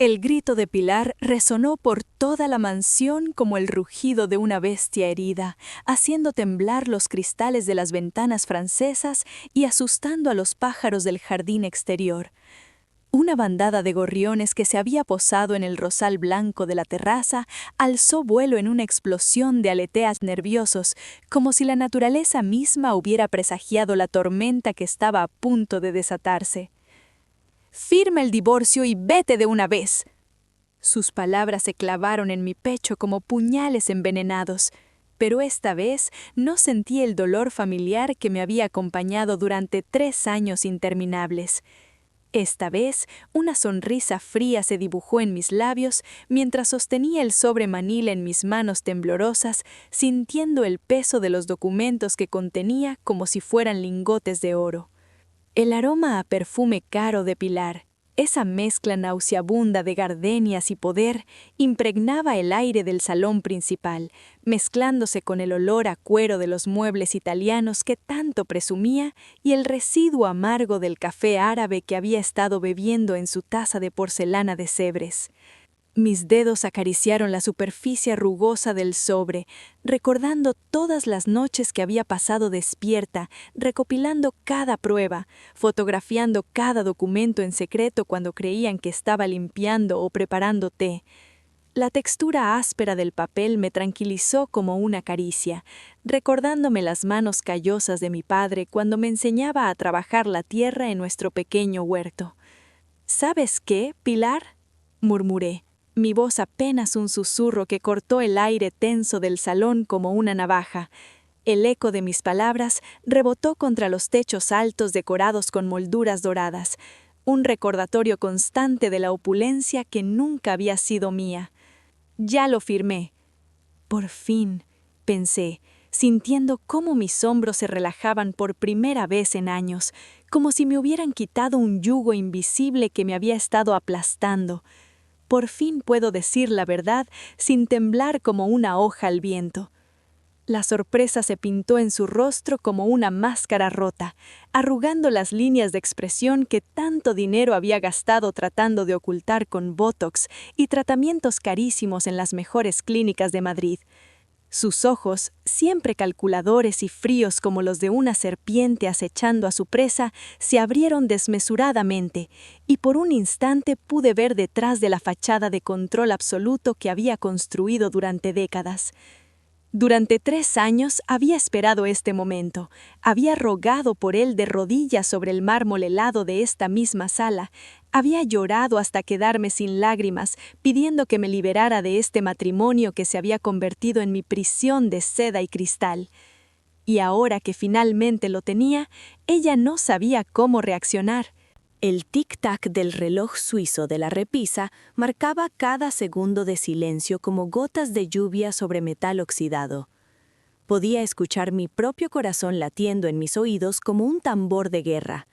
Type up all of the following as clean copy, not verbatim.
El grito de Pilar resonó por toda la mansión como el rugido de una bestia herida, haciendo temblar los cristales de las ventanas francesas y asustando a los pájaros del jardín exterior. Una bandada de gorriones que se había posado en el rosal blanco de la terraza alzó vuelo en una explosión de aleteas nerviosos, como si la naturaleza misma hubiera presagiado la tormenta que estaba a punto de desatarse. «Firma el divorcio y vete de una vez». Sus palabras se clavaron en mi pecho como puñales envenenados, pero esta vez no sentí el dolor familiar que me había acompañado durante 3 años interminables. Esta vez, una sonrisa fría se dibujó en mis labios mientras sostenía el sobre manila en mis manos temblorosas, sintiendo el peso de los documentos que contenía como si fueran lingotes de oro. El aroma a perfume caro de Pilar, esa mezcla nauseabunda de gardenias y poder, impregnaba el aire del salón principal, mezclándose con el olor a cuero de los muebles italianos que tanto presumía y el residuo amargo del café árabe que había estado bebiendo en su taza de porcelana de Sèvres. Mis dedos acariciaron la superficie rugosa del sobre, recordando todas las noches que había pasado despierta, recopilando cada prueba, fotografiando cada documento en secreto cuando creían que estaba limpiando o preparando té. La textura áspera del papel me tranquilizó como una caricia, recordándome las manos callosas de mi padre cuando me enseñaba a trabajar la tierra en nuestro pequeño huerto. «¿Sabes qué, Pilar?», murmuré. Mi voz apenas un susurro que cortó el aire tenso del salón como una navaja. El eco de mis palabras rebotó contra los techos altos decorados con molduras doradas, un recordatorio constante de la opulencia que nunca había sido mía. Ya lo firmé. Por fin, pensé, sintiendo cómo mis hombros se relajaban por primera vez en años, como si me hubieran quitado un yugo invisible que me había estado aplastando. Por fin puedo decir la verdad sin temblar como una hoja al viento. La sorpresa se pintó en su rostro como una máscara rota, arrugando las líneas de expresión que tanto dinero había gastado tratando de ocultar con botox y tratamientos carísimos en las mejores clínicas de Madrid. Sus ojos, siempre calculadores y fríos como los de una serpiente acechando a su presa, se abrieron desmesuradamente, y por un instante pude ver detrás de la fachada de control absoluto que había construido durante décadas. Durante 3 años había esperado este momento, había rogado por él de rodillas sobre el mármol helado de esta misma sala, había llorado hasta quedarme sin lágrimas, pidiendo que me liberara de este matrimonio que se había convertido en mi prisión de seda y cristal. Y ahora que finalmente lo tenía, ella no sabía cómo reaccionar. El tic-tac del reloj suizo de la repisa marcaba cada segundo de silencio como gotas de lluvia sobre metal oxidado. Podía escuchar mi propio corazón latiendo en mis oídos como un tambor de guerra.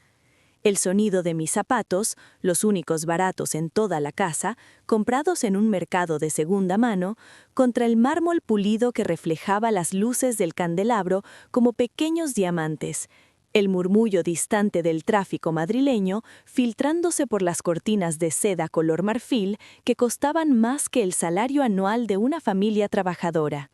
El sonido de mis zapatos, los únicos baratos en toda la casa, comprados en un mercado de segunda mano, contra el mármol pulido que reflejaba las luces del candelabro como pequeños diamantes. El murmullo distante del tráfico madrileño filtrándose por las cortinas de seda color marfil que costaban más que el salario anual de una familia trabajadora.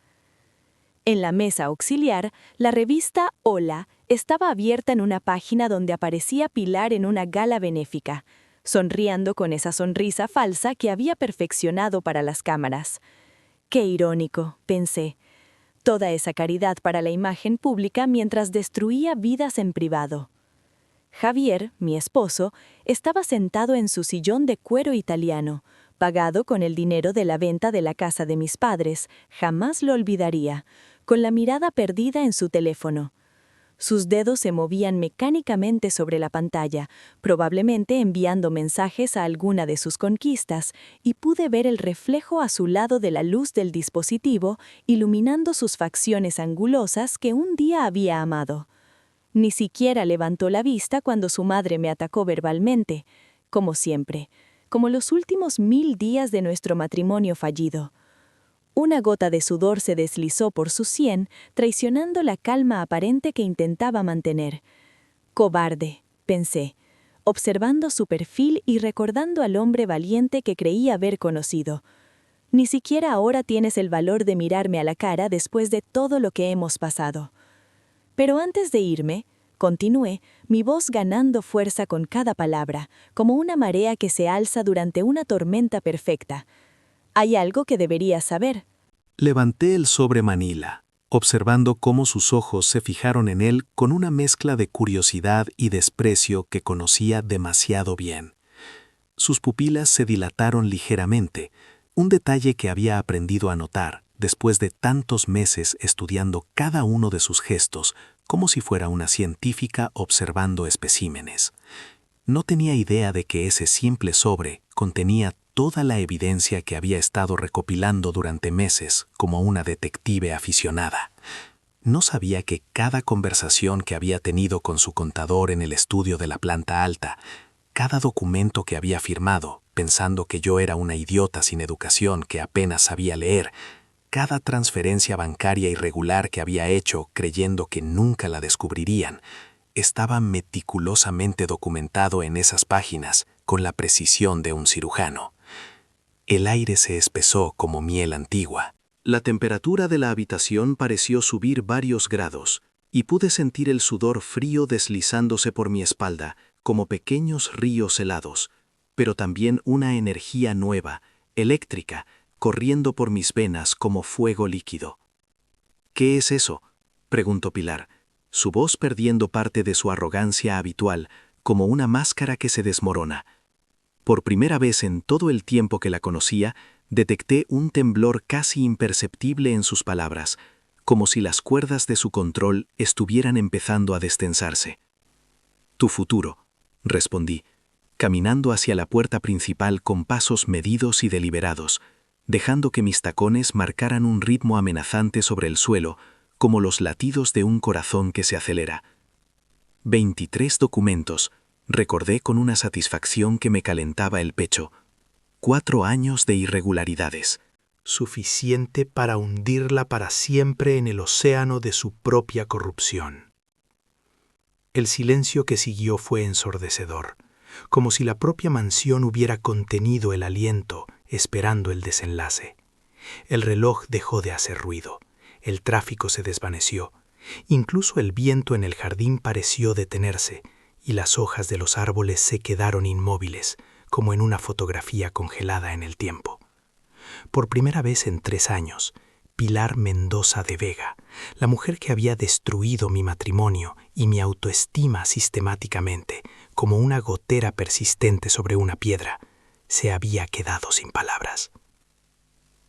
En la mesa auxiliar, la revista Hola estaba abierta en una página donde aparecía Pilar en una gala benéfica, sonriendo con esa sonrisa falsa que había perfeccionado para las cámaras. Qué irónico, pensé. Toda esa caridad para la imagen pública mientras destruía vidas en privado. Javier, mi esposo, estaba sentado en su sillón de cuero italiano, pagado con el dinero de la venta de la casa de mis padres, jamás lo olvidaría, con la mirada perdida en su teléfono. Sus dedos se movían mecánicamente sobre la pantalla, probablemente enviando mensajes a alguna de sus conquistas, y pude ver el reflejo a su lado de la luz del dispositivo, iluminando sus facciones angulosas que un día había amado. Ni siquiera levantó la vista cuando su madre me atacó verbalmente, como siempre, como los últimos 1000 días de nuestro matrimonio fallido. Una gota de sudor se deslizó por su sien, traicionando la calma aparente que intentaba mantener. Cobarde, pensé. observando su perfil y recordando al hombre valiente que creía haber conocido. Ni siquiera ahora tienes el valor de mirarme a la cara después de todo lo que hemos pasado. Pero antes de irme, continué, mi voz ganando fuerza con cada palabra, como una marea que se alza durante una tormenta perfecta. Hay algo que deberías saber. Levanté el sobre Manila, observando cómo sus ojos se fijaron en él con una mezcla de curiosidad y desprecio que conocía demasiado bien. Sus pupilas se dilataron ligeramente, un detalle que había aprendido a notar después de tantos meses estudiando cada uno de sus gestos, como si fuera una científica observando especímenes. No tenía idea de que ese simple sobre contenía toda la evidencia que había estado recopilando durante meses como una detective aficionada. No sabía que cada conversación que había tenido con su contador en el estudio de la planta alta, cada documento que había firmado, pensando que yo era una idiota sin educación que apenas sabía leer, cada transferencia bancaria irregular que había hecho creyendo que nunca la descubrirían, estaba meticulosamente documentado en esas páginas con la precisión de un cirujano. El aire se espesó como miel antigua. La temperatura de la habitación pareció subir varios grados, y pude sentir el sudor frío deslizándose por mi espalda, como pequeños ríos helados, pero también una energía nueva, eléctrica, corriendo por mis venas como fuego líquido. ¿Qué es eso?, preguntó Pilar, su voz perdiendo parte de su arrogancia habitual, como una máscara que se desmorona. Por primera vez en todo el tiempo que la conocía, detecté un temblor casi imperceptible en sus palabras, como si las cuerdas de su control estuvieran empezando a destensarse. Tu futuro, respondí, caminando hacia la puerta principal con pasos medidos y deliberados, dejando que mis tacones marcaran un ritmo amenazante sobre el suelo, como los latidos de un corazón que se acelera. 23 documentos, recordé con una satisfacción que me calentaba el pecho. 4 años de irregularidades. Suficiente para hundirla para siempre en el océano de su propia corrupción. El silencio que siguió fue ensordecedor, como si la propia mansión hubiera contenido el aliento, esperando el desenlace. El reloj dejó de hacer ruido, el tráfico se desvaneció, incluso el viento en el jardín pareció detenerse, y las hojas de los árboles se quedaron inmóviles, como en una fotografía congelada en el tiempo. Por primera vez en 3 años, Pilar Mendoza de Vega, la mujer que había destruido mi matrimonio y mi autoestima sistemáticamente, como una gotera persistente sobre una piedra, se había quedado sin palabras.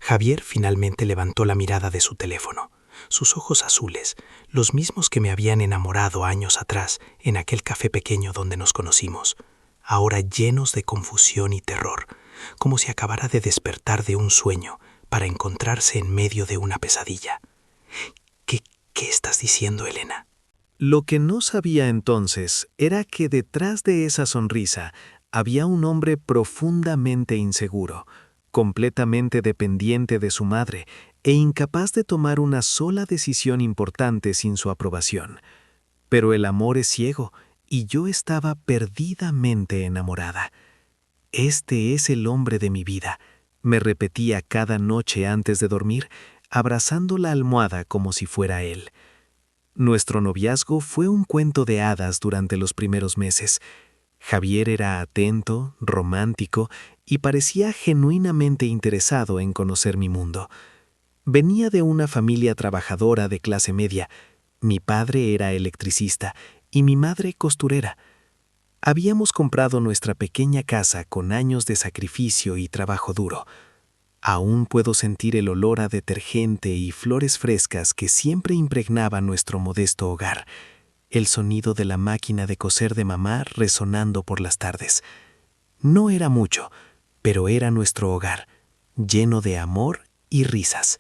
Javier finalmente levantó la mirada de su teléfono. Sus ojos azules, los mismos que me habían enamorado años atrás en aquel café pequeño donde nos conocimos, ahora llenos de confusión y terror, como si acabara de despertar de un sueño para encontrarse en medio de una pesadilla. ¿Qué estás diciendo, Elena? Lo que no sabía entonces era que detrás de esa sonrisa había un hombre profundamente inseguro, completamente dependiente de su madre e incapaz de tomar una sola decisión importante sin su aprobación. Pero el amor es ciego y yo estaba perdidamente enamorada. Este es el hombre de mi vida, me repetía cada noche antes de dormir, abrazando la almohada como si fuera él. Nuestro noviazgo fue un cuento de hadas durante los primeros meses. Javier era atento, romántico y parecía genuinamente interesado en conocer mi mundo. Venía de una familia trabajadora de clase media. Mi padre era electricista y mi madre costurera. Habíamos comprado nuestra pequeña casa con años de sacrificio y trabajo duro. Aún puedo sentir el olor a detergente y flores frescas que siempre impregnaban nuestro modesto hogar, el sonido de la máquina de coser de mamá resonando por las tardes. No era mucho, pero era nuestro hogar, lleno de amor y risas.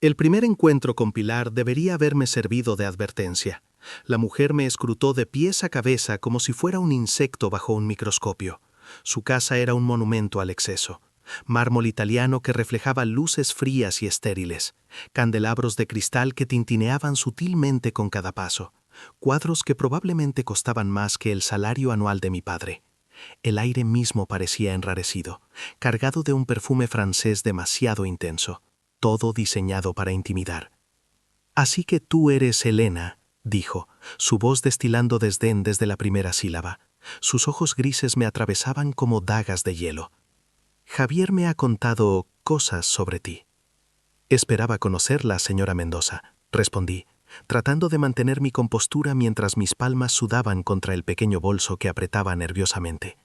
El primer encuentro con Pilar debería haberme servido de advertencia. La mujer me escrutó de pies a cabeza como si fuera un insecto bajo un microscopio. Su casa era un monumento al exceso. Mármol italiano que reflejaba luces frías y estériles, candelabros de cristal que tintineaban sutilmente con cada paso, cuadros que probablemente costaban más que el salario anual de mi padre. El aire mismo parecía enrarecido, cargado de un perfume francés demasiado intenso, todo diseñado para intimidar. «Así que tú eres Helena», dijo, su voz destilando desdén desde la primera sílaba. Sus ojos grises me atravesaban como dagas de hielo. «Javier me ha contado cosas sobre ti». «Esperaba conocerla, señora Mendoza», respondí, tratando de mantener mi compostura mientras mis palmas sudaban contra el pequeño bolso que apretaba nerviosamente.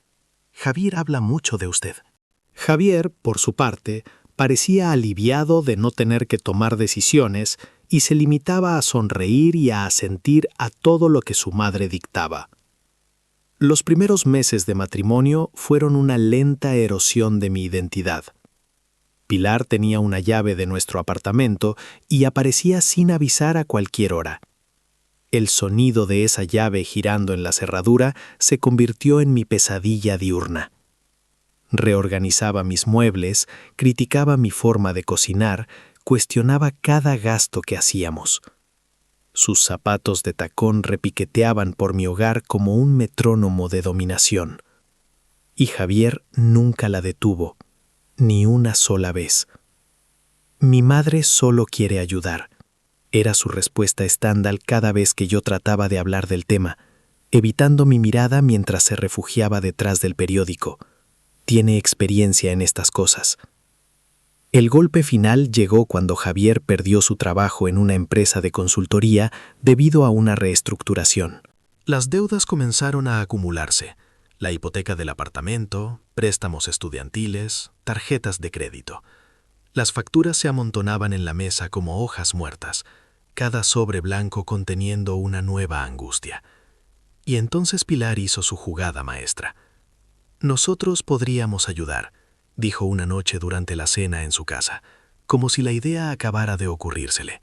«Javier habla mucho de usted». Javier, por su parte, parecía aliviado de no tener que tomar decisiones y se limitaba a sonreír y a asentir a todo lo que su madre dictaba. Los primeros meses de matrimonio fueron una lenta erosión de mi identidad. Pilar tenía una llave de nuestro apartamento y aparecía sin avisar a cualquier hora. El sonido de esa llave girando en la cerradura se convirtió en mi pesadilla diurna. Reorganizaba mis muebles, criticaba mi forma de cocinar, cuestionaba cada gasto que hacíamos. Sus zapatos de tacón repiqueteaban por mi hogar como un metrónomo de dominación. Y Javier nunca la detuvo, ni una sola vez. «Mi madre solo quiere ayudar», era su respuesta estándar cada vez que yo trataba de hablar del tema, evitando mi mirada mientras se refugiaba detrás del periódico. «Tiene experiencia en estas cosas». El golpe final llegó cuando Javier perdió su trabajo en una empresa de consultoría debido a una reestructuración. Las deudas comenzaron a acumularse. La hipoteca del apartamento, préstamos estudiantiles, tarjetas de crédito. Las facturas se amontonaban en la mesa como hojas muertas, cada sobre blanco conteniendo una nueva angustia. Y entonces Pilar hizo su jugada maestra. «Nosotros podríamos ayudar», dijo una noche durante la cena en su casa, como si la idea acabara de ocurrírsele.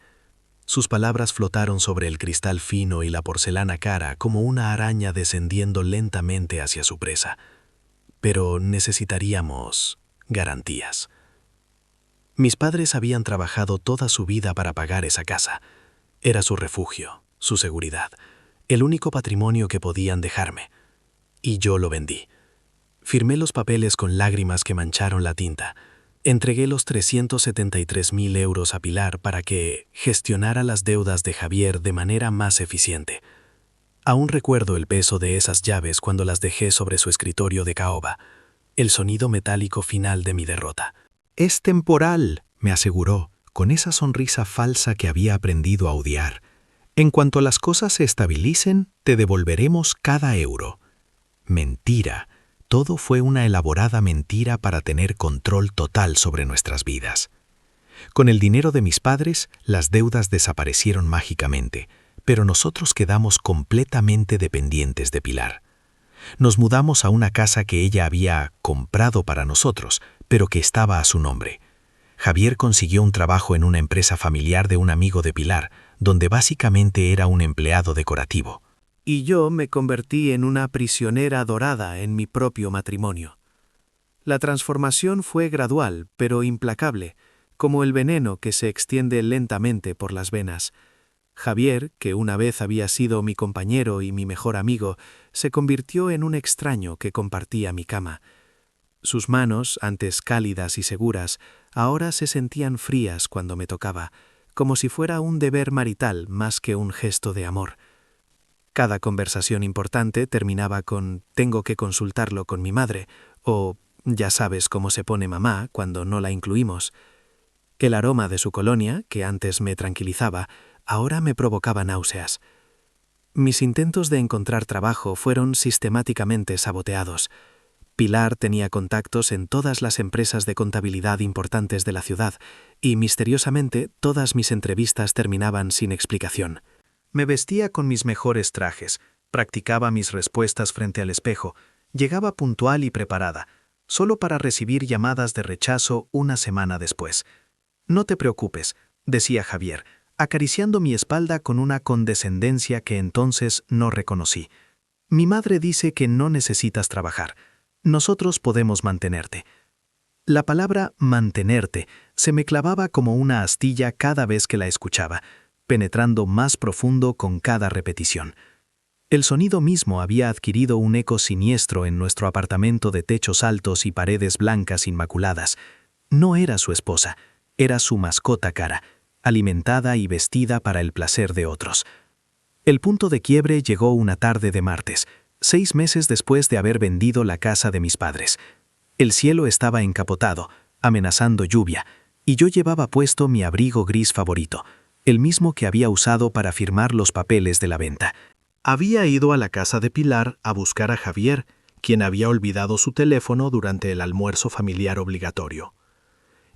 Sus palabras flotaron sobre el cristal fino y la porcelana cara como una araña descendiendo lentamente hacia su presa. «Pero necesitaríamos garantías». Mis padres habían trabajado toda su vida para pagar esa casa. Era su refugio, su seguridad, el único patrimonio que podían dejarme. Y yo lo vendí. Firmé los papeles con lágrimas que mancharon la tinta. Entregué los 373.000 euros a Pilar para que gestionara las deudas de Javier de manera más eficiente. Aún recuerdo el peso de esas llaves cuando las dejé sobre su escritorio de caoba, el sonido metálico final de mi derrota. «Es temporal», me aseguró, con esa sonrisa falsa que había aprendido a odiar. «En cuanto las cosas se estabilicen, te devolveremos cada euro». Mentira. Todo fue una elaborada mentira para tener control total sobre nuestras vidas. Con el dinero de mis padres, las deudas desaparecieron mágicamente, pero nosotros quedamos completamente dependientes de Pilar. Nos mudamos a una casa que ella había comprado para nosotros, pero que estaba a su nombre. Javier consiguió un trabajo en una empresa familiar de un amigo de Pilar, donde básicamente era un empleado decorativo. Y yo me convertí en una prisionera dorada en mi propio matrimonio. La transformación fue gradual, pero implacable, como el veneno que se extiende lentamente por las venas. Javier, que una vez había sido mi compañero y mi mejor amigo, se convirtió en un extraño que compartía mi cama. Sus manos, antes cálidas y seguras, ahora se sentían frías cuando me tocaba, como si fuera un deber marital más que un gesto de amor. Cada conversación importante terminaba con «tengo que consultarlo con mi madre» o «ya sabes cómo se pone mamá cuando no la incluimos». El aroma de su colonia, que antes me tranquilizaba, ahora me provocaba náuseas. Mis intentos de encontrar trabajo fueron sistemáticamente saboteados. Pilar tenía contactos en todas las empresas de contabilidad importantes de la ciudad y, misteriosamente, todas mis entrevistas terminaban sin explicación. Me vestía con mis mejores trajes, practicaba mis respuestas frente al espejo, llegaba puntual y preparada, solo para recibir llamadas de rechazo una semana después. «No te preocupes», decía Javier, acariciando mi espalda con una condescendencia que entonces no reconocí. «Mi madre dice que no necesitas trabajar. Nosotros podemos mantenerte». La palabra «mantenerte» se me clavaba como una astilla cada vez que la escuchaba, penetrando más profundo con cada repetición. El sonido mismo había adquirido un eco siniestro en nuestro apartamento de techos altos y paredes blancas inmaculadas. No era su esposa, era su mascota Cara, alimentada y vestida para el placer de otros. El punto de quiebre llegó una tarde de martes, 6 meses después de haber vendido la casa de mis padres. El cielo estaba encapotado, amenazando lluvia, y yo llevaba puesto mi abrigo gris favorito, el mismo que había usado para firmar los papeles de la venta. Había ido a la casa de Pilar a buscar a Javier, quien había olvidado su teléfono durante el almuerzo familiar obligatorio.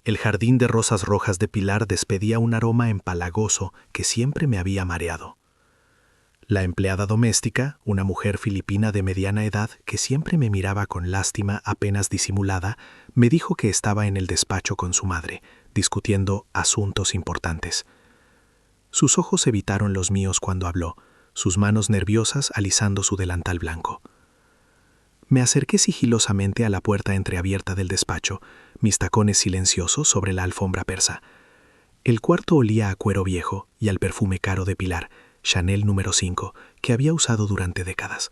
El jardín de rosas rojas de Pilar despedía un aroma empalagoso que siempre me había mareado. La empleada doméstica, una mujer filipina de mediana edad que siempre me miraba con lástima apenas disimulada, me dijo que estaba en el despacho con su madre, discutiendo asuntos importantes. Sus ojos evitaron los míos cuando habló, sus manos nerviosas alisando su delantal blanco. Me acerqué sigilosamente a la puerta entreabierta del despacho, mis tacones silenciosos sobre la alfombra persa. El cuarto olía a cuero viejo y al perfume caro de Pilar, Chanel número 5, que había usado durante décadas.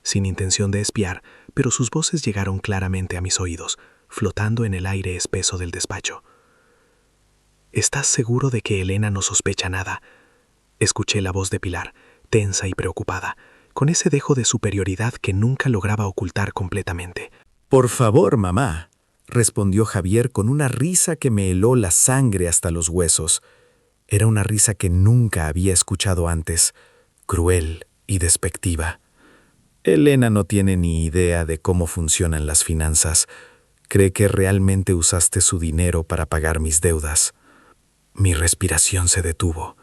Sin intención de espiar, pero sus voces llegaron claramente a mis oídos, flotando en el aire espeso del despacho. «¿Estás seguro de que Elena no sospecha nada?», escuché la voz de Pilar, tensa y preocupada, con ese dejo de superioridad que nunca lograba ocultar completamente. «Por favor, mamá», respondió Javier con una risa que me heló la sangre hasta los huesos. Era una risa que nunca había escuchado antes, cruel y despectiva. «Elena no tiene ni idea de cómo funcionan las finanzas. Cree que realmente usaste su dinero para pagar mis deudas». Mi respiración se detuvo.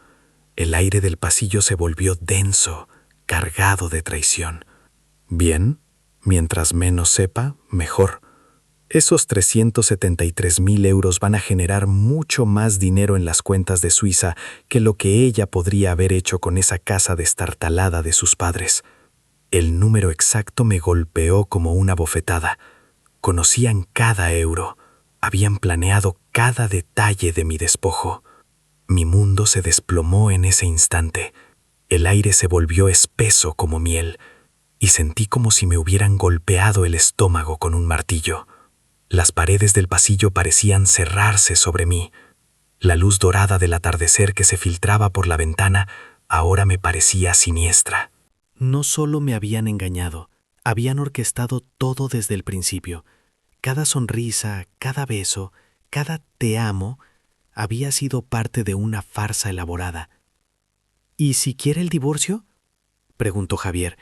El aire del pasillo se volvió denso, cargado de traición. Bien, mientras menos sepa, mejor. Esos 373.000 euros van a generar mucho más dinero en las cuentas de Suiza que lo que ella podría haber hecho con esa casa destartalada de sus padres. El número exacto me golpeó como una bofetada. Conocían cada euro. Habían planeado cada detalle de mi despojo. Mi mundo se desplomó en ese instante. El aire se volvió espeso como miel, y sentí como si me hubieran golpeado el estómago con un martillo. Las paredes del pasillo parecían cerrarse sobre mí. La luz dorada del atardecer que se filtraba por la ventana ahora me parecía siniestra. No solo me habían engañado, habían orquestado todo desde el principio. Cada sonrisa, cada beso, cada te amo había sido parte de una farsa elaborada. «¿Y si quiere el divorcio?», preguntó Javier,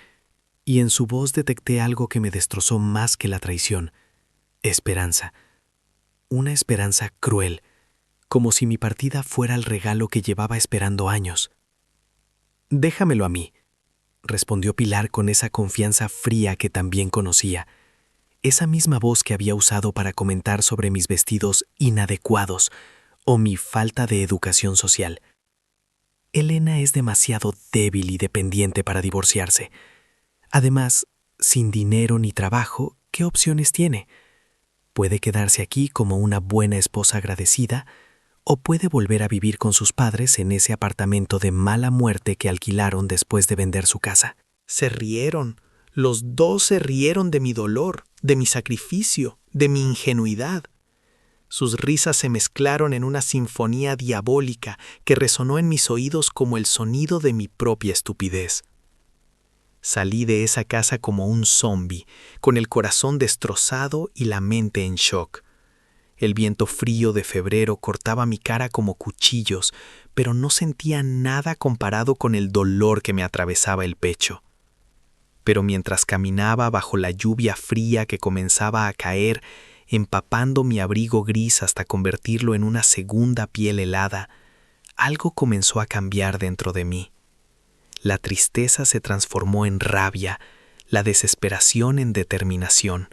y en su voz detecté algo que me destrozó más que la traición. Esperanza. Una esperanza cruel, como si mi partida fuera el regalo que llevaba esperando años. «Déjamelo a mí», respondió Pilar con esa confianza fría que también conocía. Esa misma voz que había usado para comentar sobre mis vestidos inadecuados o mi falta de educación social. Elena es demasiado débil y dependiente para divorciarse. Además, sin dinero ni trabajo, ¿qué opciones tiene? Puede quedarse aquí como una buena esposa agradecida o puede volver a vivir con sus padres en ese apartamento de mala muerte que alquilaron después de vender su casa. Se rieron. Los dos se rieron de mi dolor, de mi sacrificio, de mi ingenuidad. Sus risas se mezclaron en una sinfonía diabólica que resonó en mis oídos como el sonido de mi propia estupidez. Salí de esa casa como un zombi, con el corazón destrozado y la mente en shock. El viento frío de febrero cortaba mi cara como cuchillos, pero no sentía nada comparado con el dolor que me atravesaba el pecho. Pero mientras caminaba bajo la lluvia fría que comenzaba a caer, empapando mi abrigo gris hasta convertirlo en una segunda piel helada, algo comenzó a cambiar dentro de mí. La tristeza se transformó en rabia, la desesperación en determinación.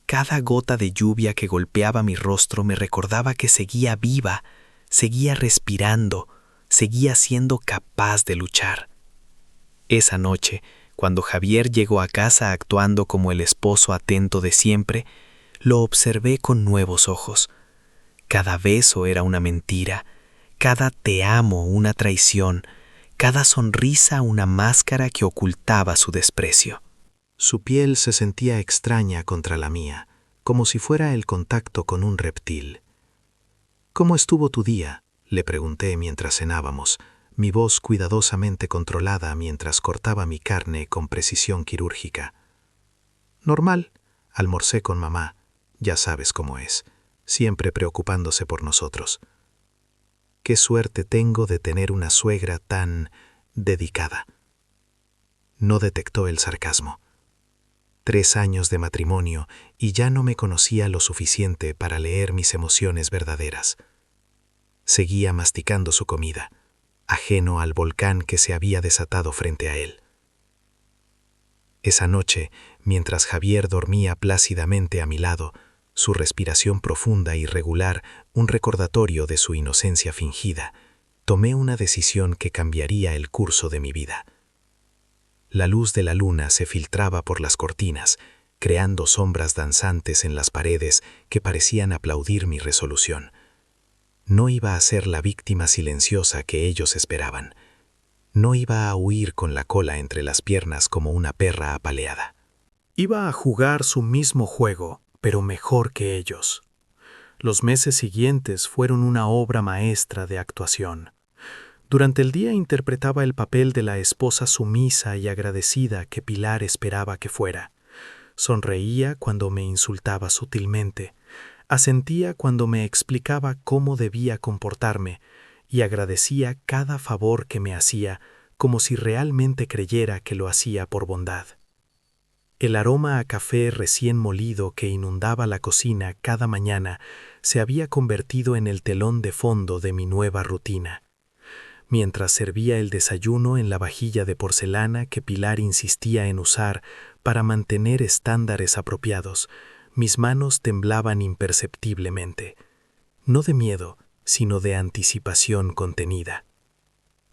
Cada gota de lluvia que golpeaba mi rostro me recordaba que seguía viva, seguía respirando, seguía siendo capaz de luchar. Esa noche, cuando Javier llegó a casa actuando como el esposo atento de siempre, lo observé con nuevos ojos. Cada beso era una mentira, cada te amo una traición, cada sonrisa una máscara que ocultaba su desprecio. Su piel se sentía extraña contra la mía, como si fuera el contacto con un reptil. «¿Cómo estuvo tu día?», le pregunté mientras cenábamos, mi voz cuidadosamente controlada mientras cortaba mi carne con precisión quirúrgica. «Normal», almorcé con mamá, ya sabes cómo es, siempre preocupándose por nosotros. «Qué suerte tengo de tener una suegra tan dedicada». No detectó el sarcasmo. 3 años de matrimonio y ya no me conocía lo suficiente para leer mis emociones verdaderas. Seguía masticando su comida, ajeno al volcán que se había desatado frente a él. Esa noche, mientras Javier dormía plácidamente a mi lado, su respiración profunda y regular, un recordatorio de su inocencia fingida, tomé una decisión que cambiaría el curso de mi vida. La luz de la luna se filtraba por las cortinas, creando sombras danzantes en las paredes que parecían aplaudir mi resolución. No iba a ser la víctima silenciosa que ellos esperaban. No iba a huir con la cola entre las piernas como una perra apaleada. Iba a jugar su mismo juego, pero mejor que ellos. Los meses siguientes fueron una obra maestra de actuación. Durante el día interpretaba el papel de la esposa sumisa y agradecida que Pilar esperaba que fuera. Sonreía cuando me insultaba sutilmente, asentía cuando me explicaba cómo debía comportarme y agradecía cada favor que me hacía como si realmente creyera que lo hacía por bondad. El aroma a café recién molido que inundaba la cocina cada mañana se había convertido en el telón de fondo de mi nueva rutina. Mientras servía el desayuno en la vajilla de porcelana que Pilar insistía en usar para mantener estándares apropiados, mis manos temblaban imperceptiblemente, no de miedo, sino de anticipación contenida.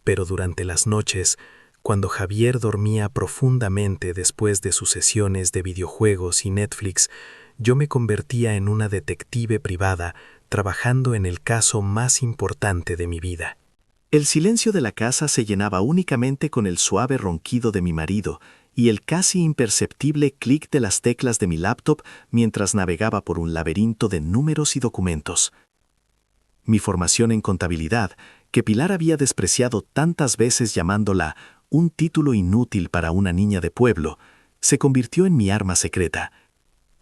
Pero durante las noches, cuando Javier dormía profundamente después de sus sesiones de videojuegos y Netflix, yo me convertía en una detective privada trabajando en el caso más importante de mi vida. El silencio de la casa se llenaba únicamente con el suave ronquido de mi marido y el casi imperceptible clic de las teclas de mi laptop mientras navegaba por un laberinto de números y documentos. Mi formación en contabilidad, que Pilar había despreciado tantas veces llamándola un título inútil para una niña de pueblo, se convirtió en mi arma secreta.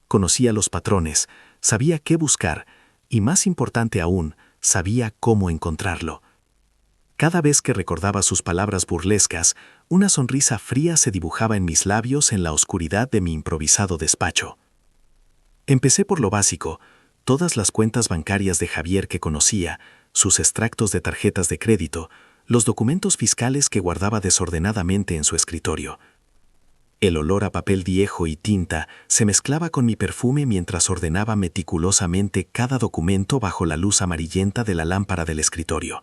Conocía los patrones, sabía qué buscar y, más importante aún, sabía cómo encontrarlo. Cada vez que recordaba sus palabras burlescas, una sonrisa fría se dibujaba en mis labios en la oscuridad de mi improvisado despacho. Empecé por lo básico, todas las cuentas bancarias de Javier que conocía, sus extractos de tarjetas de crédito, los documentos fiscales que guardaba desordenadamente en su escritorio. El olor a papel viejo y tinta se mezclaba con mi perfume mientras ordenaba meticulosamente cada documento bajo la luz amarillenta de la lámpara del escritorio.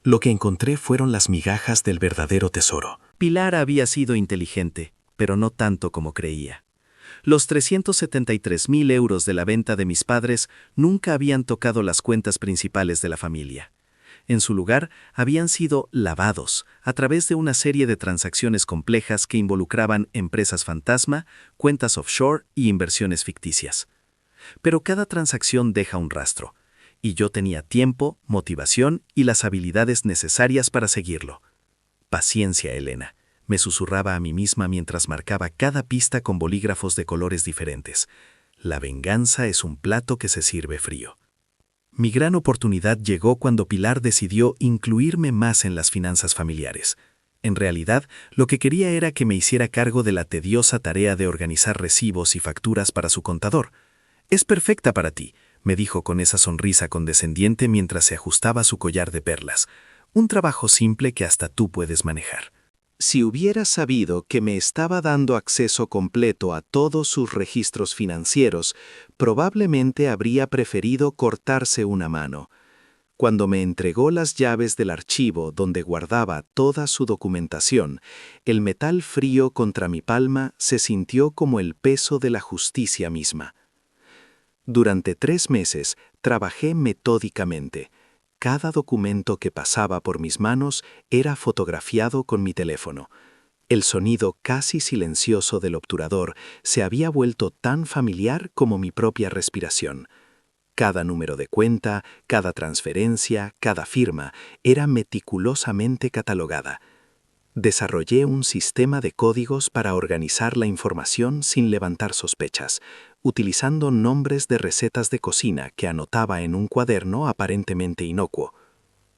Lo que encontré fueron las migajas del verdadero tesoro. Pilar había sido inteligente, pero no tanto como creía. Los 373.000 euros de la venta de mis padres nunca habían tocado las cuentas principales de la familia. En su lugar, habían sido lavados a través de una serie de transacciones complejas que involucraban empresas fantasma, cuentas offshore y inversiones ficticias. Pero cada transacción deja un rastro, y yo tenía tiempo, motivación y las habilidades necesarias para seguirlo. «Paciencia, Elena», me susurraba a mí misma mientras marcaba cada pista con bolígrafos de colores diferentes. «La venganza es un plato que se sirve frío». Mi gran oportunidad llegó cuando Pilar decidió incluirme más en las finanzas familiares. En realidad, lo que quería era que me hiciera cargo de la tediosa tarea de organizar recibos y facturas para su contador. «Es perfecta para ti», me dijo con esa sonrisa condescendiente mientras se ajustaba su collar de perlas. «Un trabajo simple que hasta tú puedes manejar». Si hubiera sabido que me estaba dando acceso completo a todos sus registros financieros, probablemente habría preferido cortarse una mano. Cuando me entregó las llaves del archivo donde guardaba toda su documentación, el metal frío contra mi palma se sintió como el peso de la justicia misma. Durante 3 meses trabajé metódicamente. cada documento que pasaba por mis manos era fotografiado con mi teléfono. El sonido casi silencioso del obturador se había vuelto tan familiar como mi propia respiración. Cada número de cuenta, cada transferencia, cada firma era meticulosamente catalogada. Desarrollé un sistema de códigos para organizar la información sin levantar sospechas, utilizando nombres de recetas de cocina que anotaba en un cuaderno aparentemente inocuo.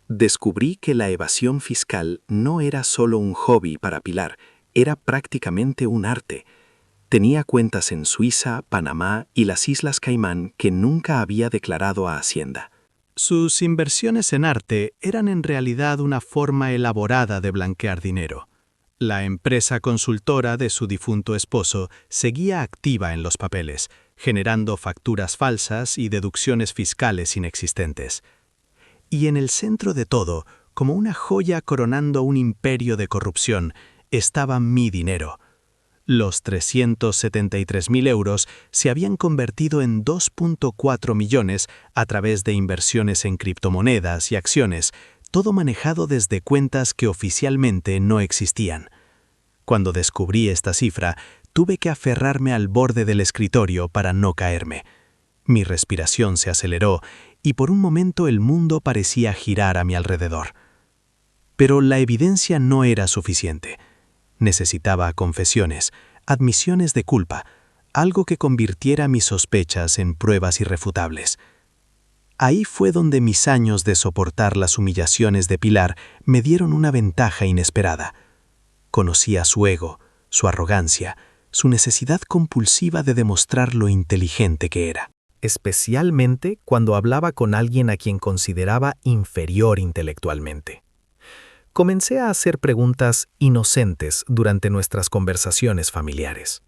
Descubrí que la evasión fiscal no era solo un hobby para Pilar, era prácticamente un arte. Tenía cuentas en Suiza, Panamá y las Islas Caimán que nunca había declarado a Hacienda. Sus inversiones en arte eran en realidad una forma elaborada de blanquear dinero. La empresa consultora de su difunto esposo seguía activa en los papeles, generando facturas falsas y deducciones fiscales inexistentes. Y en el centro de todo, como una joya coronando un imperio de corrupción, estaba mi dinero. Los 373.000 euros se habían convertido en 2.4 millones a través de inversiones en criptomonedas y acciones, todo manejado desde cuentas que oficialmente no existían. Cuando descubrí esta cifra, tuve que aferrarme al borde del escritorio para no caerme. Mi respiración se aceleró y por un momento el mundo parecía girar a mi alrededor. Pero la evidencia no era suficiente. Necesitaba confesiones, admisiones de culpa, algo que convirtiera mis sospechas en pruebas irrefutables. Ahí fue donde mis años de soportar las humillaciones de Pilar me dieron una ventaja inesperada. Conocía su ego, su arrogancia, su necesidad compulsiva de demostrar lo inteligente que era. Especialmente cuando hablaba con alguien a quien consideraba inferior intelectualmente. Comencé a hacer preguntas inocentes durante nuestras conversaciones familiares.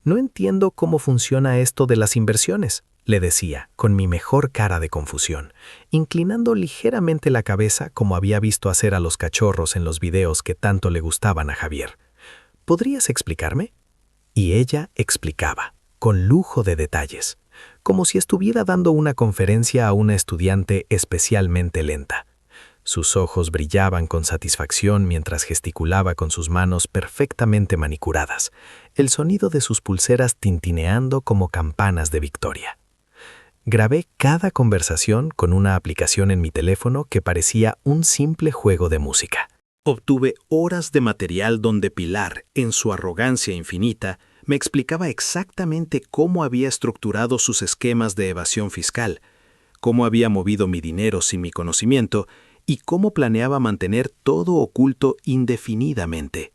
«No entiendo cómo funciona esto de las inversiones», le decía, con mi mejor cara de confusión, inclinando ligeramente la cabeza como había visto hacer a los cachorros en los videos que tanto le gustaban a Javier. «¿Podrías explicarme?» Y ella explicaba, con lujo de detalles, como si estuviera dando una conferencia a una estudiante especialmente lenta. Sus ojos brillaban con satisfacción mientras gesticulaba con sus manos perfectamente manicuradas, el sonido de sus pulseras tintineando como campanas de victoria. Grabé cada conversación con una aplicación en mi teléfono que parecía un simple juego de música. Obtuve horas de material donde Pilar, en su arrogancia infinita, me explicaba exactamente cómo había estructurado sus esquemas de evasión fiscal, cómo había movido mi dinero sin mi conocimiento y cómo planeaba mantener todo oculto indefinidamente.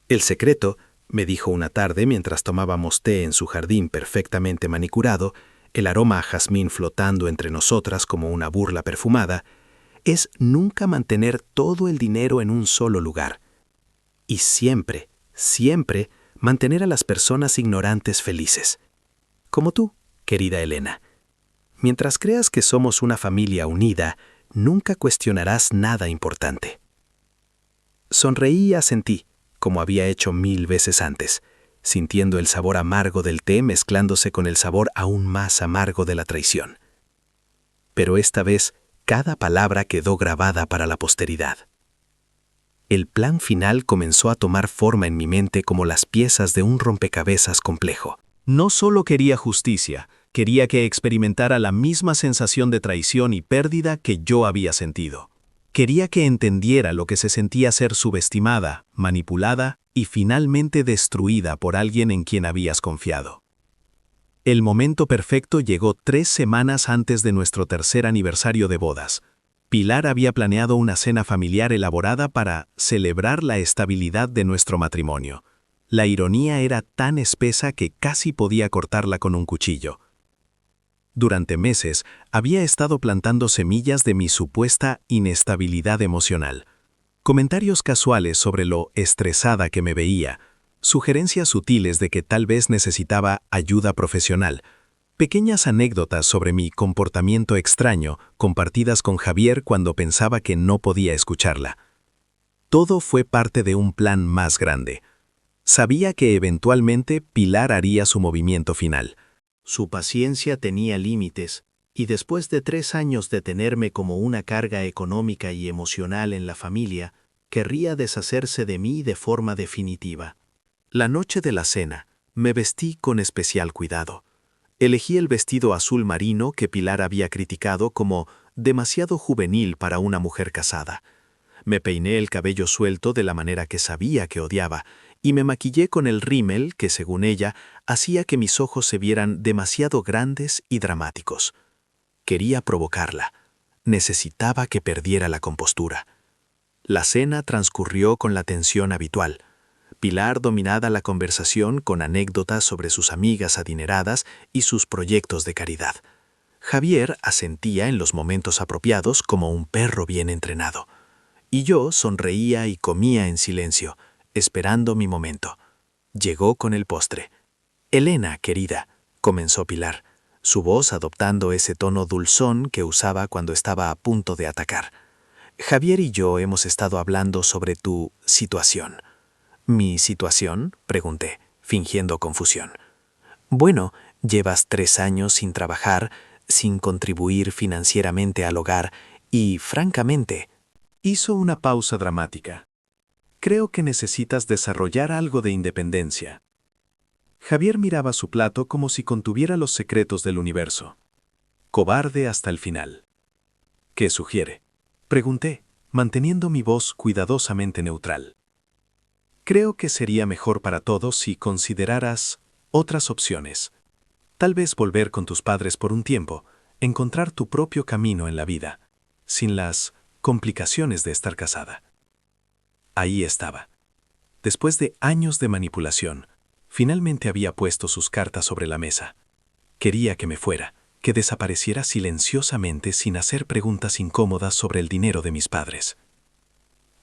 «El secreto», me dijo una tarde mientras tomábamos té en su jardín perfectamente manicurado, el aroma a jazmín flotando entre nosotras como una burla perfumada, es nunca mantener todo el dinero en un solo lugar. Y siempre, siempre mantener a las personas ignorantes felices. Como tú, querida Elena. Mientras creas que somos una familia unida, nunca cuestionarás nada importante. Sonreí y asentí, como había hecho 1000 veces antes, sintiendo el sabor amargo del té mezclándose con el sabor aún más amargo de la traición. Pero esta vez, cada palabra quedó grabada para la posteridad. El plan final comenzó a tomar forma en mi mente como las piezas de un rompecabezas complejo. No solo quería justicia, quería que experimentara la misma sensación de traición y pérdida que yo había sentido. Quería que entendiera lo que se sentía ser subestimada, manipulada y finalmente destruida por alguien en quien habías confiado. El momento perfecto llegó 3 semanas antes de nuestro tercer aniversario de bodas. Pilar había planeado una cena familiar elaborada para celebrar la estabilidad de nuestro matrimonio. La ironía era tan espesa que casi podía cortarla con un cuchillo. Durante meses, había estado plantando semillas de mi supuesta inestabilidad emocional. Comentarios casuales sobre lo estresada que me veía, sugerencias sutiles de que tal vez necesitaba ayuda profesional, pequeñas anécdotas sobre mi comportamiento extraño compartidas con Javier cuando pensaba que no podía escucharla. Todo fue parte de un plan más grande. Sabía que eventualmente Pilar haría su movimiento final. Su paciencia tenía límites Y después de 3 años de tenerme como una carga económica y emocional en la familia, querría deshacerse de mí de forma definitiva. La noche de la cena, me vestí con especial cuidado. Elegí el vestido azul marino que Pilar había criticado como demasiado juvenil para una mujer casada. Me peiné el cabello suelto de la manera que sabía que odiaba y me maquillé con el rímel que, según ella, hacía que mis ojos se vieran demasiado grandes y dramáticos. Quería provocarla. Necesitaba que perdiera la compostura. La cena transcurrió con la tensión habitual. Pilar dominaba la conversación con anécdotas sobre sus amigas adineradas y sus proyectos de caridad. Javier asentía en los momentos apropiados como un perro bien entrenado. Y yo sonreía y comía en silencio, esperando mi momento. Llegó con el postre. «Elena, querida», comenzó Pilar, su voz adoptando ese tono dulzón que usaba cuando estaba a punto de atacar. «Javier y yo hemos estado hablando sobre tu situación». «¿Mi situación?», pregunté, fingiendo confusión. «Bueno, llevas 3 años sin trabajar, sin contribuir financieramente al hogar y, francamente...» Hizo una pausa dramática. «Creo que necesitas desarrollar algo de independencia». Javier miraba su plato como si contuviera los secretos del universo. Cobarde hasta el final. «¿Qué sugiere?», pregunté, manteniendo mi voz cuidadosamente neutral. «Creo que sería mejor para todos si consideraras otras opciones. Tal vez volver con tus padres por un tiempo, encontrar tu propio camino en la vida, sin las complicaciones de estar casada». Ahí estaba. Después de años de manipulación, finalmente había puesto sus cartas sobre la mesa. Quería que me fuera, que desapareciera silenciosamente sin hacer preguntas incómodas sobre el dinero de mis padres.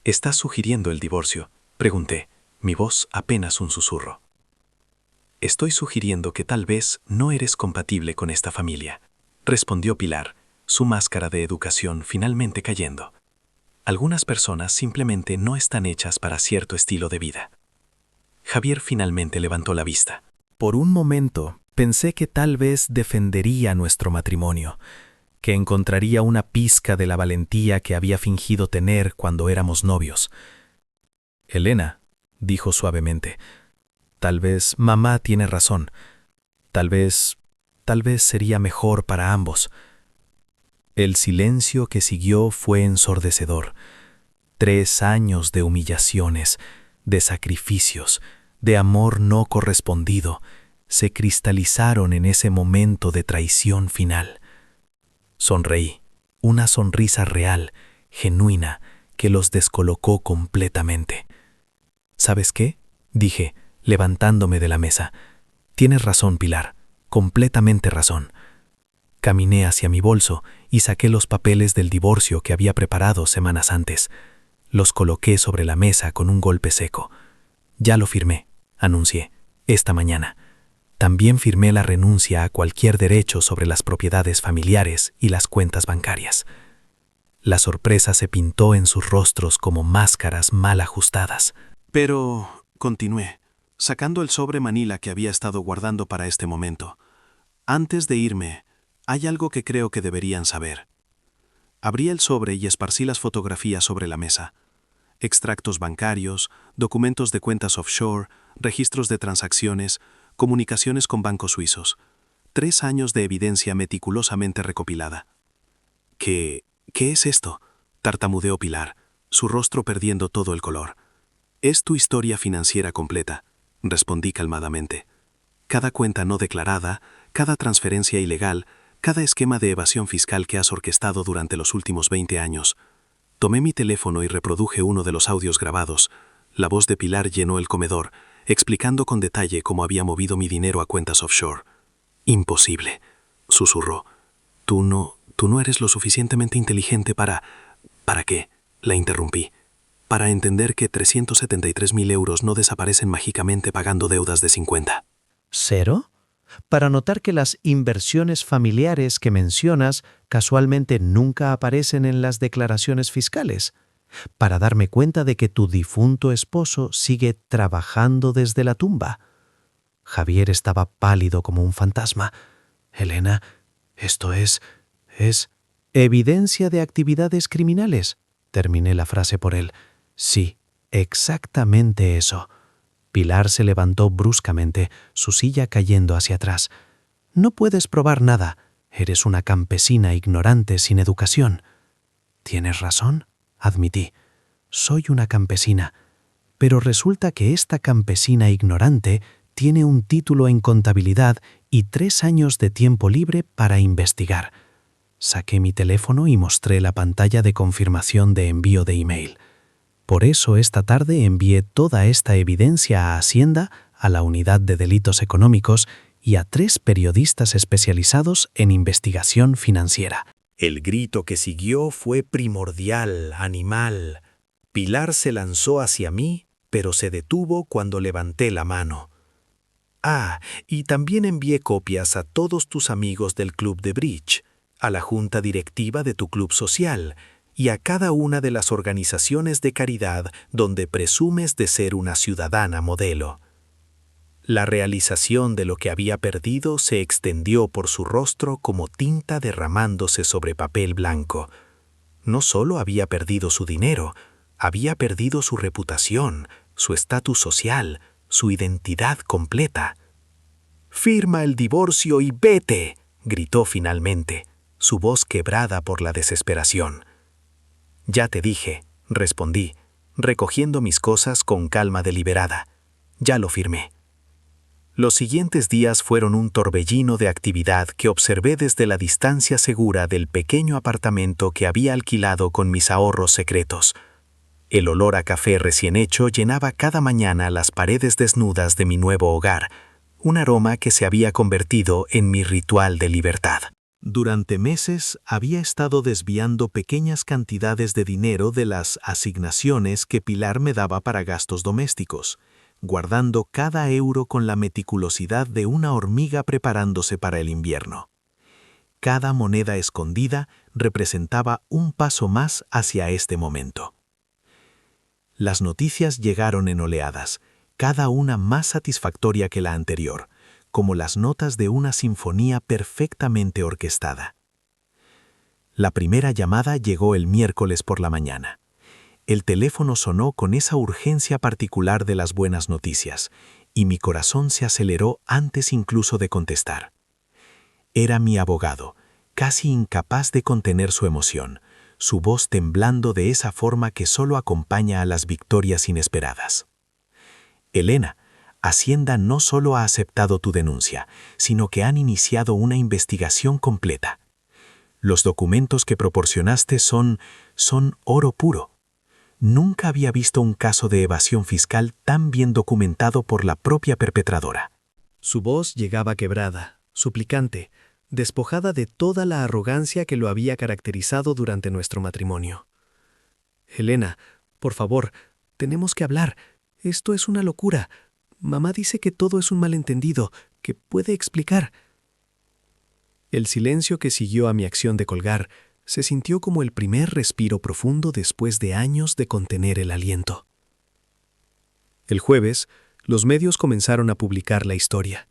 «¿Estás sugiriendo el divorcio?», pregunté, mi voz apenas un susurro. «Estoy sugiriendo que tal vez no eres compatible con esta familia», respondió Pilar, su máscara de educación finalmente cayendo. «Algunas personas simplemente no están hechas para cierto estilo de vida». Javier finalmente levantó la vista. Por un momento pensé que tal vez defendería nuestro matrimonio, que encontraría una pizca de la valentía que había fingido tener cuando éramos novios. «Elena», dijo suavemente, «tal vez mamá tiene razón. Tal vez sería mejor para ambos». El silencio que siguió fue ensordecedor. 3 años de humillaciones, de sacrificios, de amor no correspondido, se cristalizaron en ese momento de traición final. Sonreí, una sonrisa real, genuina, que los descolocó completamente. «¿Sabes qué?», dije, levantándome de la mesa. «Tienes razón, Pilar, completamente razón». Caminé hacia mi bolso y saqué los papeles del divorcio que había preparado semanas antes. Los coloqué sobre la mesa con un golpe seco. «Ya lo firmé», anuncié, «esta mañana». También firmé la renuncia a cualquier derecho sobre las propiedades familiares y las cuentas bancarias. La sorpresa se pintó en sus rostros como máscaras mal ajustadas. «Pero», continué, sacando el sobre manila que había estado guardando para este momento, «antes de irme, hay algo que creo que deberían saber». Abrí el sobre y esparcí las fotografías sobre la mesa. Extractos bancarios, documentos de cuentas offshore, registros de transacciones, comunicaciones con bancos suizos. 3 años de evidencia meticulosamente recopilada. ¿Qué es esto?, tartamudeó Pilar, su rostro perdiendo todo el color. «Es tu historia financiera completa», respondí calmadamente. «Cada cuenta no declarada, cada transferencia ilegal, cada esquema de evasión fiscal que has orquestado durante los últimos 20 años. Tomé mi teléfono y reproduje uno de los audios grabados. La voz de Pilar llenó el comedor, explicando con detalle cómo había movido mi dinero a cuentas offshore. «Imposible», susurró. Tú no eres lo suficientemente inteligente para...» «¿Para qué?», la interrumpí. «Para entender que 373.000 euros no desaparecen mágicamente pagando deudas de 50». ¿Cero? Para notar que las inversiones familiares que mencionas casualmente nunca aparecen en las declaraciones fiscales. Para darme cuenta de que tu difunto esposo sigue trabajando desde la tumba. Javier estaba pálido como un fantasma. «Elena, esto es Es evidencia de actividades criminales. Terminé la frase por él. Sí, exactamente eso. Pilar se levantó bruscamente, su silla cayendo hacia atrás. No puedes probar nada. Eres una campesina ignorante sin educación. Tienes razón, admití. Soy una campesina. Pero resulta que esta campesina ignorante tiene un título en contabilidad y 3 años de tiempo libre para investigar. Saqué mi teléfono y mostré la pantalla de confirmación de envío de email. Por eso esta tarde envié toda esta evidencia a Hacienda, a la Unidad de Delitos Económicos y a 3 periodistas especializados en investigación financiera. El grito que siguió fue primordial, animal. Pilar se lanzó hacia mí, pero se detuvo cuando levanté la mano. Ah, y también envié copias a todos tus amigos del club de bridge, a la junta directiva de tu club social y a cada una de las organizaciones de caridad donde presumes de ser una ciudadana modelo. La realización de lo que había perdido se extendió por su rostro como tinta derramándose sobre papel blanco. No solo había perdido su dinero, había perdido su reputación, su estatus social, su identidad completa. «Firma el divorcio y vete», gritó finalmente, su voz quebrada por la desesperación. «Ya te dije», respondí, recogiendo mis cosas con calma deliberada. «Ya lo firmé». Los siguientes días fueron un torbellino de actividad que observé desde la distancia segura del pequeño apartamento que había alquilado con mis ahorros secretos. El olor a café recién hecho llenaba cada mañana las paredes desnudas de mi nuevo hogar, un aroma que se había convertido en mi ritual de libertad. Durante meses había estado desviando pequeñas cantidades de dinero de las asignaciones que Pilar me daba para gastos domésticos, guardando cada euro con la meticulosidad de una hormiga preparándose para el invierno. Cada moneda escondida representaba un paso más hacia este momento. Las noticias llegaron en oleadas, cada una más satisfactoria que la anterior, como las notas de una sinfonía perfectamente orquestada. La primera llamada llegó el miércoles por la mañana. El teléfono sonó con esa urgencia particular de las buenas noticias, y mi corazón se aceleró antes incluso de contestar. Era mi abogado, casi incapaz de contener su emoción, su voz temblando de esa forma que solo acompaña a las victorias inesperadas. «Elena, Hacienda no solo ha aceptado tu denuncia, sino que han iniciado una investigación completa. Los documentos que proporcionaste son oro puro. Nunca había visto un caso de evasión fiscal tan bien documentado por la propia perpetradora». Su voz llegaba quebrada, suplicante, despojada de toda la arrogancia que lo había caracterizado durante nuestro matrimonio. «Elena, por favor, tenemos que hablar. Esto es una locura. Mamá dice que todo es un malentendido, que puede explicar». El silencio que siguió a mi acción de colgar se sintió como el primer respiro profundo después de años de contener el aliento. El jueves, los medios comenzaron a publicar la historia.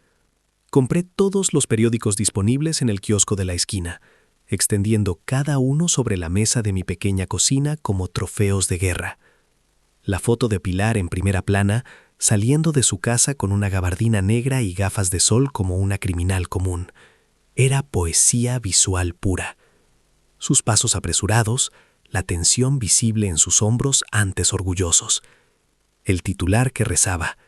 Compré todos los periódicos disponibles en el kiosco de la esquina, extendiendo cada uno sobre la mesa de mi pequeña cocina como trofeos de guerra. La foto de Pilar en primera plana, saliendo de su casa con una gabardina negra y gafas de sol como una criminal común. Era poesía visual pura. Sus pasos apresurados, la tensión visible en sus hombros antes orgullosos. El titular que rezaba: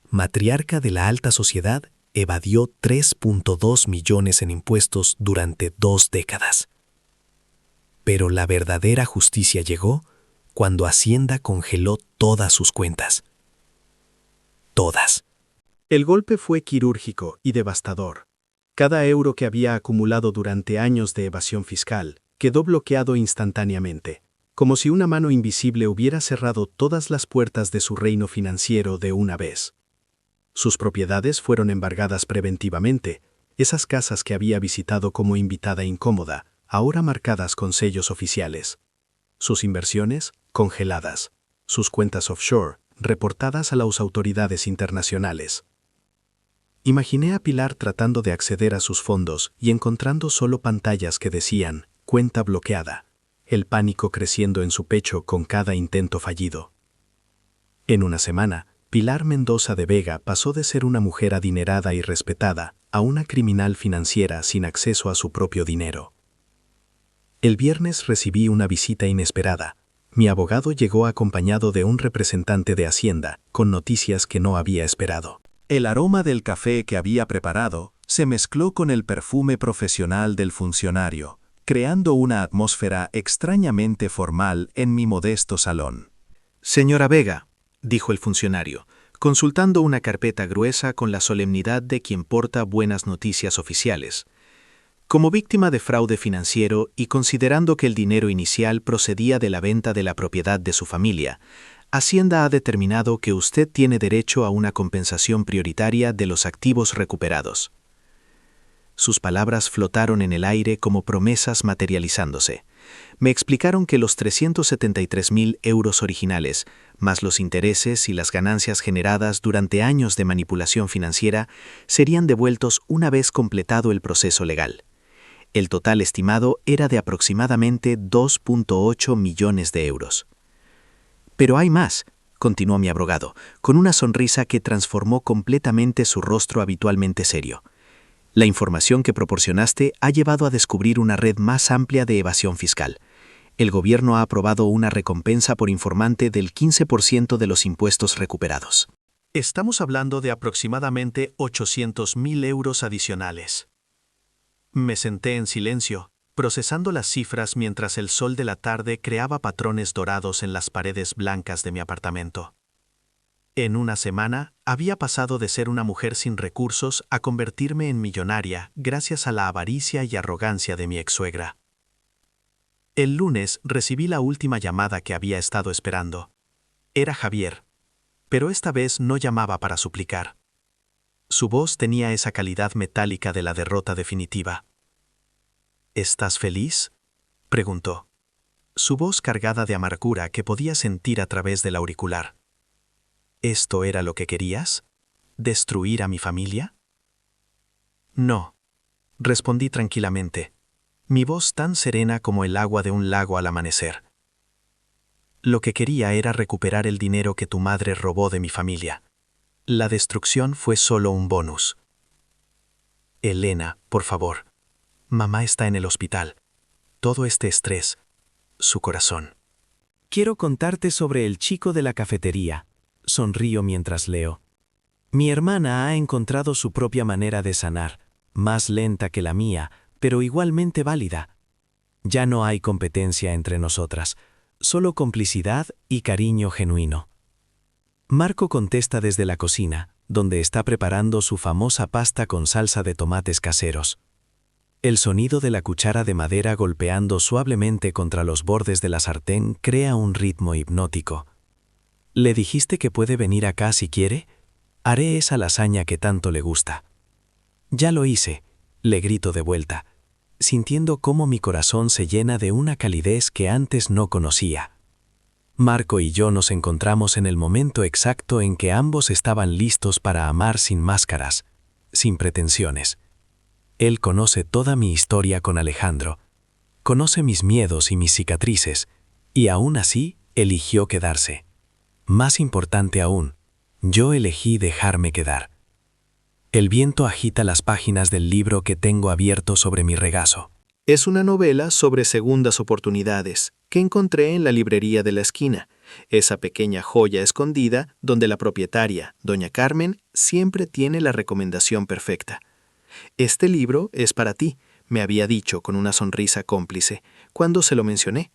«Matriarca de la alta sociedad evadió 3.2 millones en impuestos durante 2 décadas». Pero la verdadera justicia llegó cuando Hacienda congeló todas sus cuentas. Todas. El golpe fue quirúrgico y devastador. Cada euro que había acumulado durante años de evasión fiscal quedó bloqueado instantáneamente, como si una mano invisible hubiera cerrado todas las puertas de su reino financiero de una vez. Sus propiedades fueron embargadas preventivamente, esas casas que había visitado como invitada incómoda, ahora marcadas con sellos oficiales. Sus inversiones, congeladas. Sus cuentas offshore, reportadas a las autoridades internacionales. Imaginé a Pilar tratando de acceder a sus fondos y encontrando solo pantallas que decían «cuenta bloqueada», el pánico creciendo en su pecho con cada intento fallido. En una semana, Pilar Mendoza de Vega pasó de ser una mujer adinerada y respetada a una criminal financiera sin acceso a su propio dinero. El viernes recibí una visita inesperada. Mi abogado llegó acompañado de un representante de Hacienda, con noticias que no había esperado. El aroma del café que había preparado se mezcló con el perfume profesional del funcionario, creando una atmósfera extrañamente formal en mi modesto salón. Señora Vega, dijo el funcionario, consultando una carpeta gruesa con la solemnidad de quien porta buenas noticias oficiales. Como víctima de fraude financiero y considerando que el dinero inicial procedía de la venta de la propiedad de su familia, Hacienda ha determinado que usted tiene derecho a una compensación prioritaria de los activos recuperados. Sus palabras flotaron en el aire como promesas materializándose. Me explicaron que los 373.000 euros originales, más los intereses y las ganancias generadas durante años de manipulación financiera, serían devueltos una vez completado el proceso legal. El total estimado era de aproximadamente 2.8 millones de euros. Pero hay más, continuó mi abogado, con una sonrisa que transformó completamente su rostro habitualmente serio. La información que proporcionaste ha llevado a descubrir una red más amplia de evasión fiscal. El gobierno ha aprobado una recompensa por informante del 15% de los impuestos recuperados. Estamos hablando de aproximadamente 800.000 euros adicionales. Me senté en silencio, procesando las cifras mientras el sol de la tarde creaba patrones dorados en las paredes blancas de mi apartamento. En una semana, había pasado de ser una mujer sin recursos a convertirme en millonaria gracias a la avaricia y arrogancia de mi ex-suegra. El lunes recibí la última llamada que había estado esperando. Era Javier, pero esta vez no llamaba para suplicar. Su voz tenía esa calidad metálica de la derrota definitiva. ¿Estás feliz?, preguntó. Su voz cargada de amargura que podía sentir a través del auricular. ¿Esto era lo que querías? ¿Destruir a mi familia? No, respondí tranquilamente, mi voz tan serena como el agua de un lago al amanecer. Lo que quería era recuperar el dinero que tu madre robó de mi familia. La destrucción fue solo un bonus. Elena, por favor. Mamá está en el hospital. Todo este estrés, su corazón. Quiero contarte sobre el chico de la cafetería. Sonrío mientras leo. Mi hermana ha encontrado su propia manera de sanar, más lenta que la mía, pero igualmente válida. Ya no hay competencia entre nosotras, solo complicidad y cariño genuino. Marco contesta desde la cocina, donde está preparando su famosa pasta con salsa de tomates caseros. El sonido de la cuchara de madera golpeando suavemente contra los bordes de la sartén crea un ritmo hipnótico. ¿Le dijiste que puede venir acá si quiere? Haré esa lasaña que tanto le gusta. Ya lo hice, le grito de vuelta, sintiendo cómo mi corazón se llena de una calidez que antes no conocía. Marco y yo nos encontramos en el momento exacto en que ambos estaban listos para amar sin máscaras, sin pretensiones. Él conoce toda mi historia con Alejandro, conoce mis miedos y mis cicatrices, y aún así eligió quedarse. Más importante aún, yo elegí dejarme quedar. El viento agita las páginas del libro que tengo abierto sobre mi regazo. Es una novela sobre segundas oportunidades que encontré en la librería de la esquina, esa pequeña joya escondida donde la propietaria, doña Carmen, siempre tiene la recomendación perfecta. Este libro es para ti, me había dicho con una sonrisa cómplice, cuando se lo mencioné.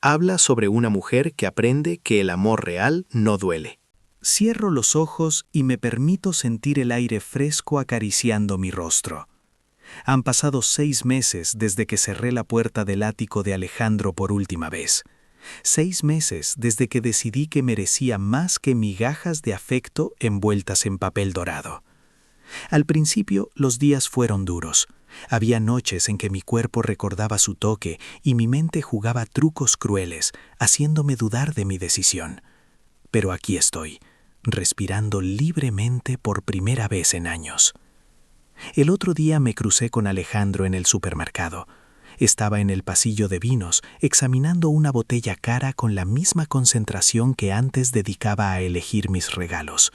Habla sobre una mujer que aprende que el amor real no duele. Cierro los ojos y me permito sentir el aire fresco acariciando mi rostro. Han pasado 6 meses desde que cerré la puerta del ático de Alejandro por última vez. 6 meses desde que decidí que merecía más que migajas de afecto envueltas en papel dorado. Al principio los días fueron duros. Había noches en que mi cuerpo recordaba su toque y mi mente jugaba trucos crueles, haciéndome dudar de mi decisión. Pero aquí estoy, respirando libremente por primera vez en años. El otro día me crucé con Alejandro en el supermercado. Estaba en el pasillo de vinos, examinando una botella cara con la misma concentración que antes dedicaba a elegir mis regalos.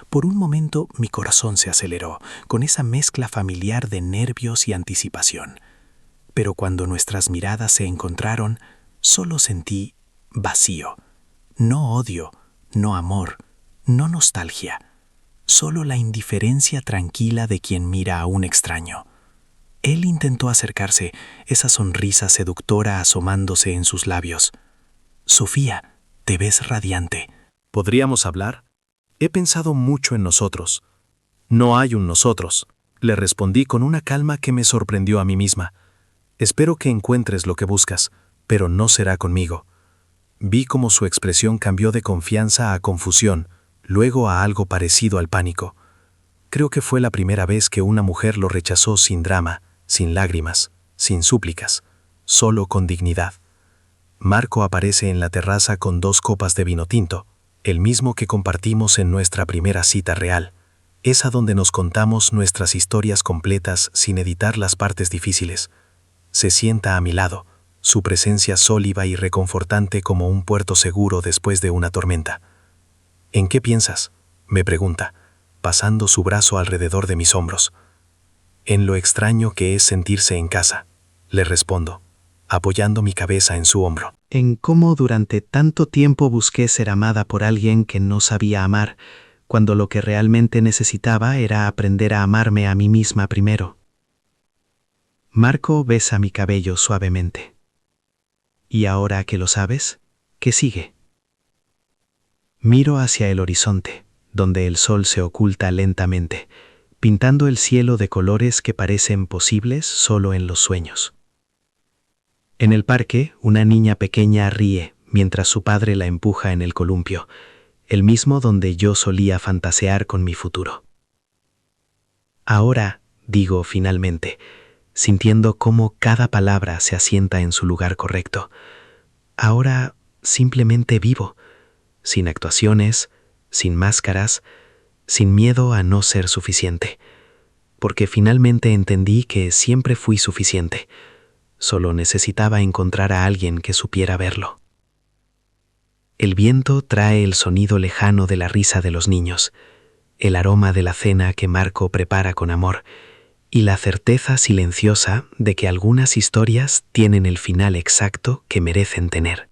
Por un momento mi corazón se aceleró, con esa mezcla familiar de nervios y anticipación. Pero cuando nuestras miradas se encontraron, solo sentí vacío. No odio, no amor, no nostalgia. Solo la indiferencia tranquila de quien mira a un extraño. Él intentó acercarse, esa sonrisa seductora asomándose en sus labios. «Sofía, te ves radiante». ¿Podríamos hablar? He pensado mucho en nosotros. No hay un nosotros, le respondí con una calma que me sorprendió a mí misma. Espero que encuentres lo que buscas, pero no será conmigo. Vi cómo su expresión cambió de confianza a confusión, luego a algo parecido al pánico. Creo que fue la primera vez que una mujer lo rechazó sin drama, sin lágrimas, sin súplicas, solo con dignidad. Marco aparece en la terraza con 2 copas de vino tinto, el mismo que compartimos en nuestra primera cita real, esa donde nos contamos nuestras historias completas sin editar las partes difíciles. Se sienta a mi lado, su presencia sólida y reconfortante como un puerto seguro después de una tormenta. «¿En qué piensas?», me pregunta, pasando su brazo alrededor de mis hombros. «En lo extraño que es sentirse en casa», le respondo, apoyando mi cabeza en su hombro. En cómo durante tanto tiempo busqué ser amada por alguien que no sabía amar, cuando lo que realmente necesitaba era aprender a amarme a mí misma primero. Marco besa mi cabello suavemente. ¿Y ahora que lo sabes, qué sigue? Miro hacia el horizonte, donde el sol se oculta lentamente, pintando el cielo de colores que parecen posibles solo en los sueños. En el parque, una niña pequeña ríe mientras su padre la empuja en el columpio, el mismo donde yo solía fantasear con mi futuro. Ahora, digo finalmente, sintiendo cómo cada palabra se asienta en su lugar correcto. Ahora simplemente vivo, sin actuaciones, sin máscaras, sin miedo a no ser suficiente, porque finalmente entendí que siempre fui suficiente. Solo necesitaba encontrar a alguien que supiera verlo. El viento trae el sonido lejano de la risa de los niños, el aroma de la cena que Marco prepara con amor, y la certeza silenciosa de que algunas historias tienen el final exacto que merecen tener.